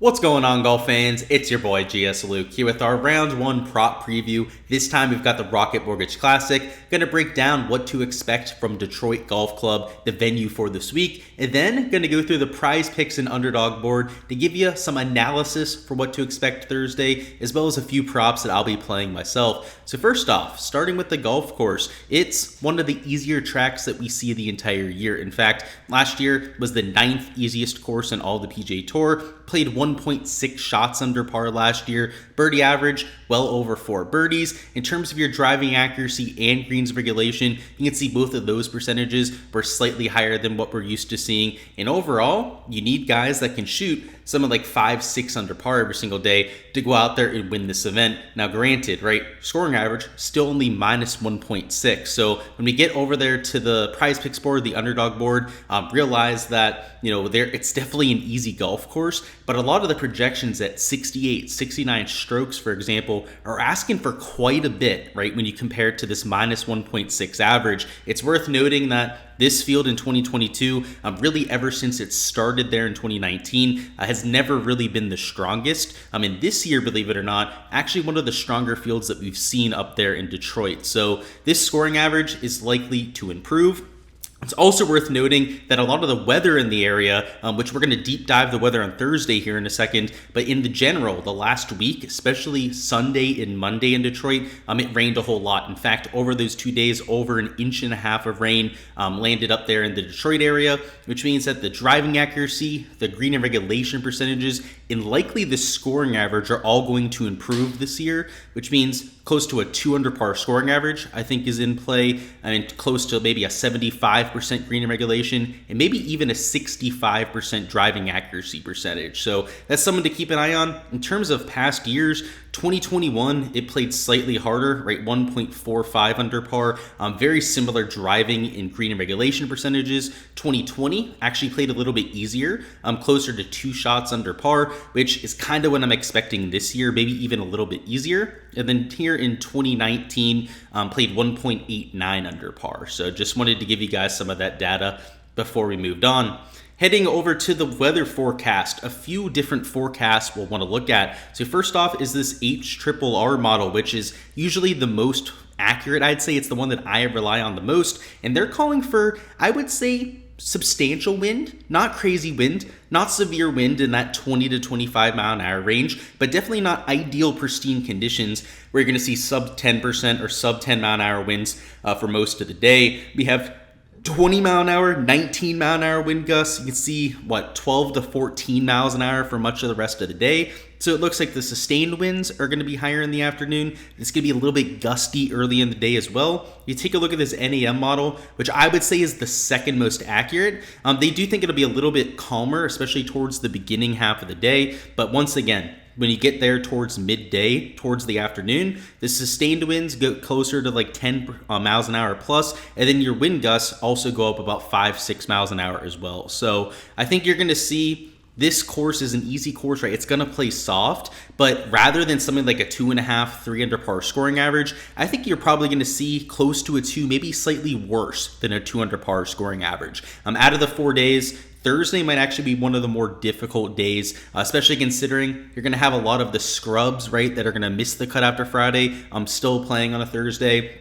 What's going on, golf fans? It's your boy Gsluke here with our round one prop preview. This time we've got the Rocket Mortgage Classic. Gonna break down what to expect from Detroit Golf Club, the venue for this week, and then gonna go through the prize picks and underdog board to give you some analysis for what to expect Thursday, as well as a few props that I'll be playing myself. So first off, starting with the golf course, it's one of the easier tracks that we see the entire year. In fact, last year was the 9th easiest course in all the PGA Tour. Played 1.6 shots under par last year. Birdie average, well over 4 birdies. In terms of your driving accuracy and greens regulation, you can see both of those percentages were slightly higher than what we're used to seeing. And overall, you need guys that can shoot something like 5-6 under par every single day to go out there and win this event. Now granted, right, scoring average still only minus 1.6. So when we get over there to the prize picks board, the underdog board, realize that, it's definitely an easy golf course, but a lot of the projections at 68, 69 strokes, for example, are asking for quite a bit, right? When you compare it to this minus 1.6 average, it's worth noting that this field in 2022, really ever since it started there in 2019, has never really been the strongest. And this year, believe it or not, actually one of the stronger fields that we've seen up there in Detroit. So this scoring average is likely to improve. It's also worth noting that a lot of the weather in the area, which we're going to deep dive the weather on Thursday here in a second, but in the general, the last week, especially Sunday and Monday in Detroit, it rained a whole lot. In fact, over those 2 days, over 1.5 inches of rain landed up there in the Detroit area, which means that the driving accuracy, the green and regulation percentages, and likely the scoring average are all going to improve this year, which means close to a 2 under par scoring average, I think, is in play. Close to maybe a 75% green and regulation, and maybe even a 65% driving accuracy percentage. So that's something to keep an eye on. In terms of past years, 2021, it played slightly harder, right? 1.45 under par. Very similar driving and green and regulation percentages. 2020 actually played a little bit easier, closer to 2 shots under par, which is kind of what I'm expecting this year, maybe even a little bit easier. And then here in 2019, played 1.89 under par. So just wanted to give you guys some of that data before we moved on. Heading over to the weather forecast, a few different forecasts we'll want to look at. So first off is this HRRR model, which is usually the most accurate. I'd say it's the one that I rely on the most. And they're calling for, I would say, substantial wind, not crazy wind, not severe wind in that 20 to 25 mile an hour range, but definitely not ideal pristine conditions where you're going to see sub 10% or sub 10 mile an hour winds for most of the day. We have 20 mile an hour, 19 mile an hour wind gusts. You can see 12 to 14 miles an hour for much of the rest of the day. So it looks like the sustained winds are going to be higher in the afternoon. It's going to be a little bit gusty early in the day as well. You take a look at this NAM model, which I would say is the second most accurate. They do think it'll be a little bit calmer, especially towards the beginning half of the day. But once again, when you get there towards midday, towards the afternoon, the sustained winds go closer to like 10 miles an hour plus, and then your wind gusts also go up about 5-6 miles an hour as well. So I think you're going to see this course is an easy course, right? It's going to play soft, but rather than something like a 2.5, 3 under par scoring average, I think you're probably going to see close to a 2, maybe slightly worse than a 2 under par scoring average. Out of the 4 days, Thursday might actually be one of the more difficult days, especially considering you're going to have a lot of the scrubs, right, that are going to miss the cut after Friday. I'm still playing on a Thursday.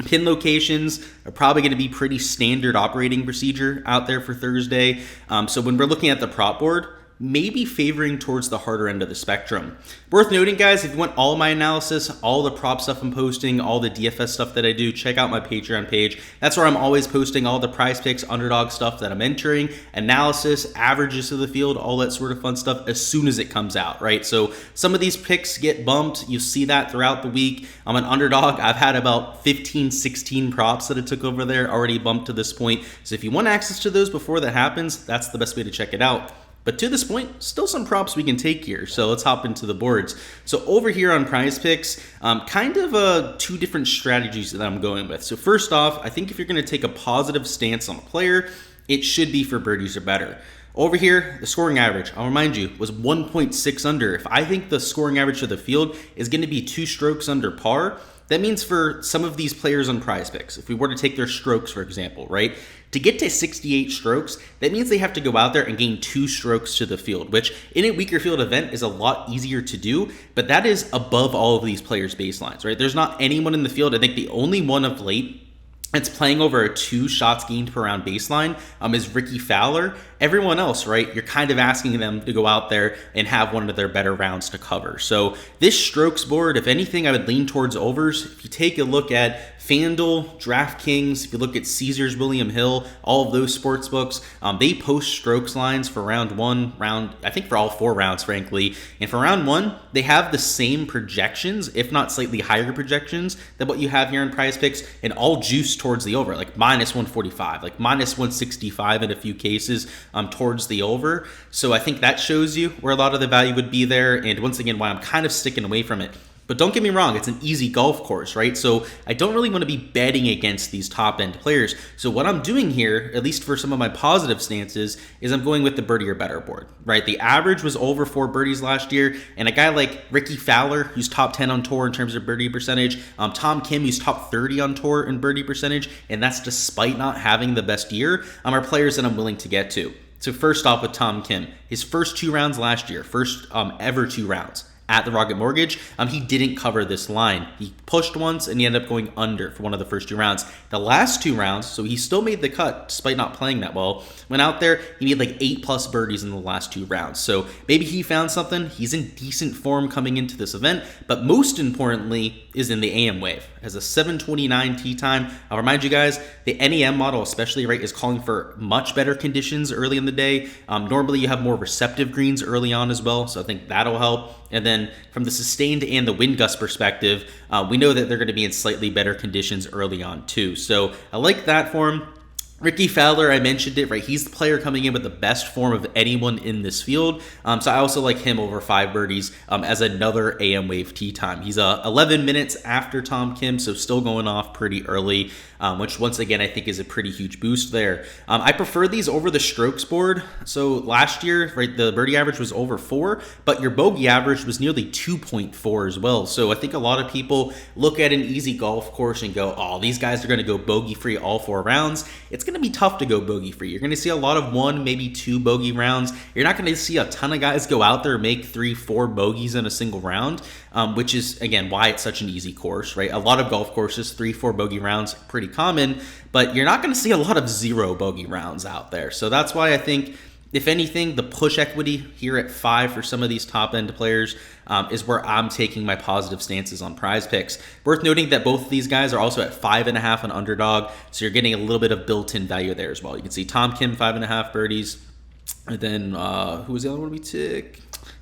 Pin locations are probably going to be pretty standard operating procedure out there for Thursday. So when we're looking at the prop board, maybe favoring towards the harder end of the spectrum. Worth noting, guys, if you want all my analysis, all the prop stuff I'm posting, all the DFS stuff that I do, check out my Patreon page. That's where I'm always posting all the prize picks, underdog stuff that I'm entering, analysis, averages of the field, all that sort of fun stuff as soon as it comes out, right? So some of these picks get bumped. You see that throughout the week. I'm an underdog. I've had about 15, 16 props that I took over there already bumped to this point. So if you want access to those before that happens, that's the best way to check it out. But to this point, still some props we can take here. So let's hop into the boards. So over here on prize picks, kind of 2 different strategies that I'm going with. So first off, I think if you're going to take a positive stance on a player, it should be for birdies or better. Over here, the scoring average, I'll remind you, was 1.6 under. If I think the scoring average for the field is going to be 2 strokes under par, That means for some of these players on Prize Picks, if we were to take their strokes, for example, right? To get to 68 strokes, that means they have to go out there and gain 2 strokes to the field, which in a weaker field event is a lot easier to do, but that is above all of these players' baselines, right? There's not anyone in the field. I think the only one of late it's playing over a 2 shots gained per round baseline is Ricky Fowler. Everyone else, right, you're kind of asking them to go out there and have one of their better rounds to cover. So this strokes board, if anything, I would lean towards overs. If you take a look at FanDuel, Draftkings, if you look at Caesars, William Hill, all of those sports books, they post strokes lines for round 1, I think for all 4 rounds, frankly. And for round 1, they have the same projections, if not slightly higher projections than what you have here in Prize Picks, and all juiced towards the over, like minus 145, like minus 165 in a few cases towards the over. So I think that shows you where a lot of the value would be there. And once again, why I'm kind of sticking away from it. But don't get me wrong, it's an easy golf course, right? So I don't really want to be betting against these top-end players. So what I'm doing here, at least for some of my positive stances, is I'm going with the birdie or better board, right? The average was over 4 birdies last year, and a guy like Ricky Fowler, who's top 10 on tour in terms of birdie percentage, Tom Kim, who's top 30 on tour in birdie percentage, and that's despite not having the best year, are players that I'm willing to get to. So first off with Tom Kim, his first 2 rounds last year, first ever 2 rounds at the Rocket Mortgage, he didn't cover this line. He pushed once and he ended up going under for one of the first 2 rounds. The last 2 rounds, so he still made the cut despite not playing that well, went out there, he made like 8+ birdies in the last 2 rounds. So maybe he found something. He's in decent form coming into this event, but most importantly is in the AM wave. Has a 7:29 tee time. I'll remind you guys, the NEM model especially, right, is calling for much better conditions early in the day. Normally you have more receptive greens early on as well, so I think that'll help. And then from the sustained and the wind gust perspective, we know that they're going to be in slightly better conditions early on too. So I like that for him. Ricky Fowler, I mentioned it, right? He's the player coming in with the best form of anyone in this field. So I also like him over 5 birdies as another AM wave tee time. He's 11 minutes after Tom Kim, so still going off pretty early, which once again, I think is a pretty huge boost there. I prefer these over the strokes board. So last year, right, the birdie average was over 4, but your bogey average was nearly 2.4 as well. So I think a lot of people look at an easy golf course and go, oh, these guys are going to go bogey free all 4 rounds. It's going to be tough to go bogey free. You're going to see a lot of 1, maybe 2 bogey rounds. You're not going to see a ton of guys go out there and make 3, 4 bogeys in a single round, which is, again, why it's such an easy course, right? A lot of golf courses, 3, 4 bogey rounds, pretty common, but you're not going to see a lot of 0 bogey rounds out there. So that's why I think, if anything, the push equity here at 5 for some of these top-end players is where I'm taking my positive stances on Prize Picks. Worth noting that both of these guys are also at 5.5 on Underdog, so you're getting a little bit of built-in value there as well. You can see Tom Kim, 5.5 birdies, and then who was the other one we took?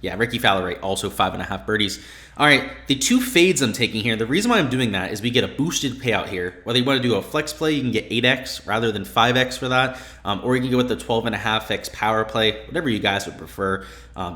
Yeah, Ricky Fowler, right, also 5.5 birdies. All right, the 2 fades I'm taking here, the reason why I'm doing that is we get a boosted payout here. Whether you want to do a flex play, you can get 8x rather than 5x for that, or you can go with the 12.5x power play, whatever you guys would prefer.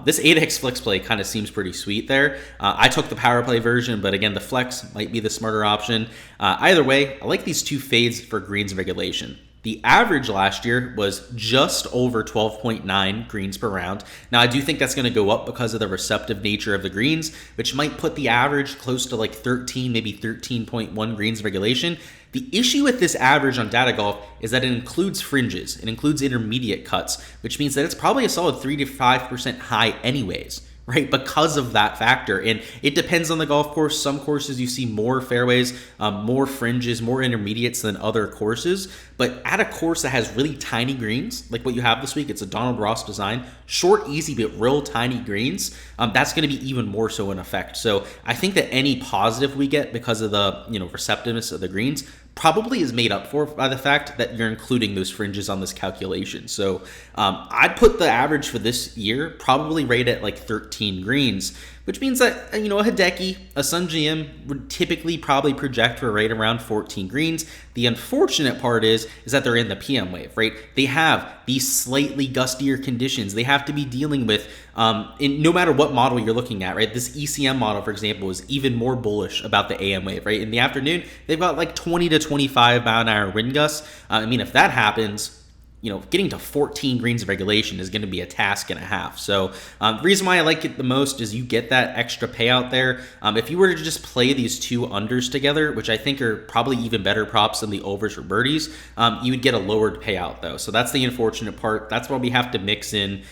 This 8x flex play kind of seems pretty sweet there. I took the power play version, but again, the flex might be the smarter option. Either way, I like these 2 fades for greens regulation. The average last year was just over 12.9 greens per round. Now, I do think that's going to go up because of the receptive nature of the greens, which might put the average close to like 13, maybe 13.1 greens regulation. The issue with this average on Data Golf is that it includes fringes. It includes intermediate cuts, which means that it's probably a solid 3 to 5% high anyways, right? Because of that factor. And it depends on the golf course. Some courses you see more fairways, more fringes, more intermediates than other courses. But at a course that has really tiny greens, like what you have this week, it's a Donald Ross design, short, easy, but real tiny greens, that's going to be even more so in effect. So I think that any positive we get because of the receptiveness of the greens probably is made up for by the fact that you're including those fringes on this calculation. So I'd put the average for this year probably right at like 13 greens, which means that, a Hideki, a Sun GM would typically probably project for right around 14 greens. The unfortunate part is that they're in the PM wave, right? They have these slightly gustier conditions they have to be dealing with no matter what model you're looking at, right? This ECM model, for example, is even more bullish about the AM wave, right? In the afternoon, they've got like 20 to 25 mile an hour wind gusts. If that happens, getting to 14 greens of regulation is going to be a task and a half. So the reason why I like it the most is you get that extra payout there. If you were to just play these two unders together, which I think are probably even better props than the overs for birdies, you would get a lowered payout though. So that's the unfortunate part. That's why we have to mix in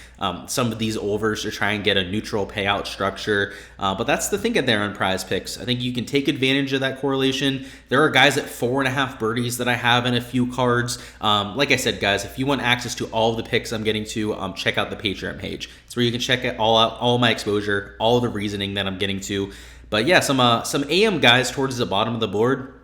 some of these overs to try and get a neutral payout structure. But that's the thinking there on Prize Picks. I think you can take advantage of that correlation. There are guys at 4.5 birdies that I have in a few cards. Like I said, guys, if you want access to all of the picks I'm getting to, check out the Patreon page. It's where you can check it all out, all my exposure, all the reasoning that I'm getting to. But yeah, some AM guys towards the bottom of the board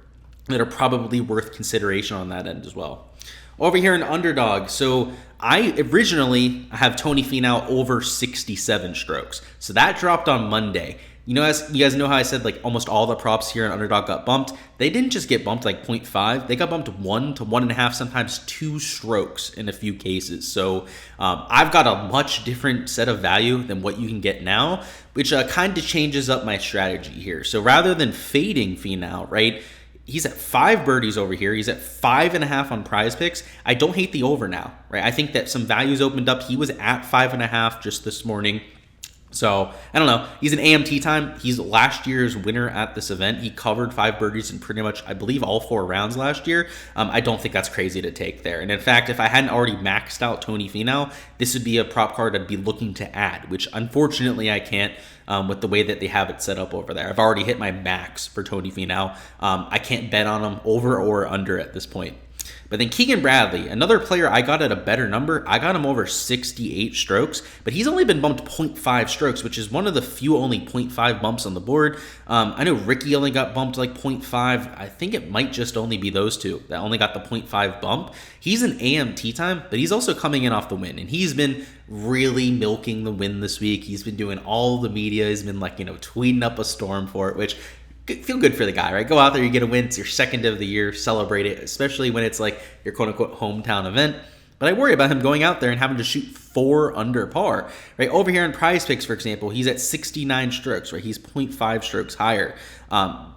that are probably worth consideration on that end as well. Over here in Underdog, so I originally have Tony Finau over 67 strokes. So that dropped on Monday. As you guys know how I said like almost all the props here in Underdog got bumped. They didn't just get bumped like 0.5. They got bumped 1 to 1.5, sometimes 2 strokes in a few cases. So I've got a much different set of value than what you can get now, which kind of changes up my strategy here. So rather than fading Finau, right? He's at 5 birdies over here. He's at 5.5 on Prize Picks. I don't hate the over now, right? I think that some values opened up. He was at 5.5 just this morning. So, I don't know. He's an AMT time. He's last year's winner at this event. He covered 5 birdies in pretty much, I believe, all 4 rounds last year. I don't think that's crazy to take there. And in fact, if I hadn't already maxed out Tony Finau, this would be a prop card I'd be looking to add, which unfortunately I can't with the way that they have it set up over there. I've already hit my max for Tony Finau. I can't bet on him over or under at this point. But then Keegan Bradley, another player I got at a better number. I got him over 68 strokes, but he's only been bumped 0.5 strokes, which is one of the few only 0.5 bumps on the board. I know Ricky only got bumped like 0.5. I think it might just only be those two that only got the 0.5 bump. He's an AMT time, but he's also coming in off the win, and he's been really milking the win this week. He's been doing all the media. He's been tweeting up a storm for it, which feel good for the guy, right? Go out there, you get a win. It's your second of the year. Celebrate it, especially when it's like your quote-unquote hometown event. But I worry about him going out there and having to shoot 4 under par, right? Over here in Prize Picks, for example, he's at 69 strokes, right? He's 0.5 strokes higher,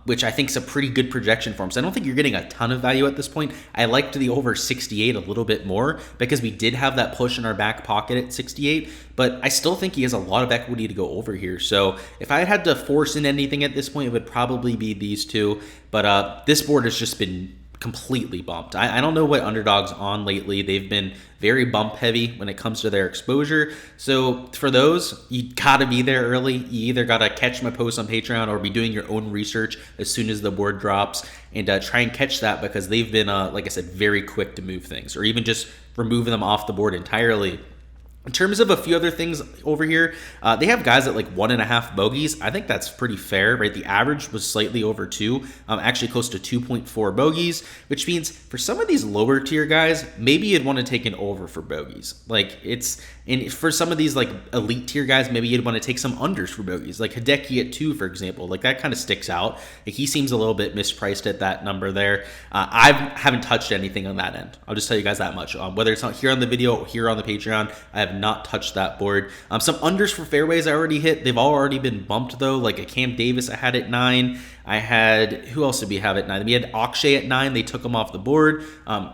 which I think is a pretty good projection for him. So I don't think you're getting a ton of value at this point. I liked the over 68 a little bit more because we did have that push in our back pocket at 68, but I still think he has a lot of equity to go over here. So if I had to force in anything at this point, it would probably be these two. But this board has just been completely bumped. I don't know what Underdog's on lately. They've been very bump heavy when it comes to their exposure. So for those, you gotta be there early. You either gotta catch my post on Patreon or be doing your own research as soon as the board drops and try and catch that because they've been, like I said, very quick to move things or even just remove them off the board entirely. In terms of a few other things over here, they have guys at like 1.5 bogeys. I think that's pretty fair, right? The average was slightly over 2, actually close to 2.4 bogeys, which means for some of these lower tier guys, maybe you'd want to take an over for bogeys. And for some of these like elite tier guys, maybe you'd want to take some unders for bogeys, like Hideki at 2, for example. Like that kind of sticks out. Like he seems a little bit mispriced at that number there. I haven't touched anything on that end. I'll just tell you guys that much. Whether it's not here on the video or here on the Patreon, I have not touched that board. Some unders for fairways I already hit. They've all already been bumped though. Like a Cam Davis I had at 9. I had, who else did we have at 9? We had Akshay at 9. They took him off the board.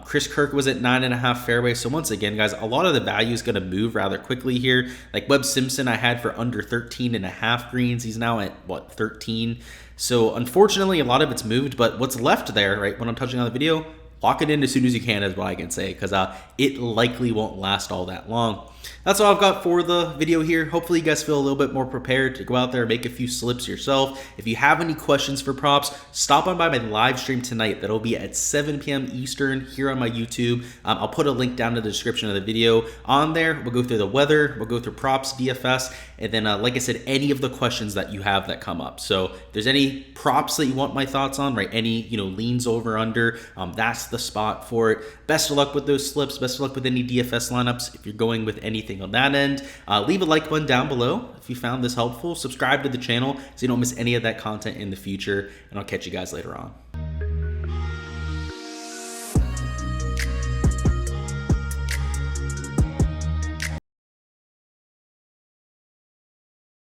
Chris Kirk was at 9.5 fairway. So once again, guys, a lot of the value is going to move rather quickly here. Like Webb Simpson I had for under 13.5 greens. He's now at, 13? So unfortunately, a lot of it's moved. But what's left there, right, when I'm touching on the video, lock it in as soon as you can is what I can say because it likely won't last all that long. That's all I've got for the video here. Hopefully you guys feel a little bit more prepared to go out there and make a few slips yourself. If you have any questions for props, stop on by my live stream tonight. That'll be at 7 p.m. Eastern here on my YouTube. I'll put a link down in the description of the video. On there, we'll go through the weather, we'll go through props, DFS, and then like I said, any of the questions that you have that come up. So if there's any props that you want my thoughts on, right? Any leans over under, that's the spot for it. Best of luck with those slips. Best of luck with any DFS lineups. If you're going with anything on that end, leave a like button down below if you found this helpful. Subscribe to the channel so you don't miss any of that content in the future, and I'll catch you guys later on.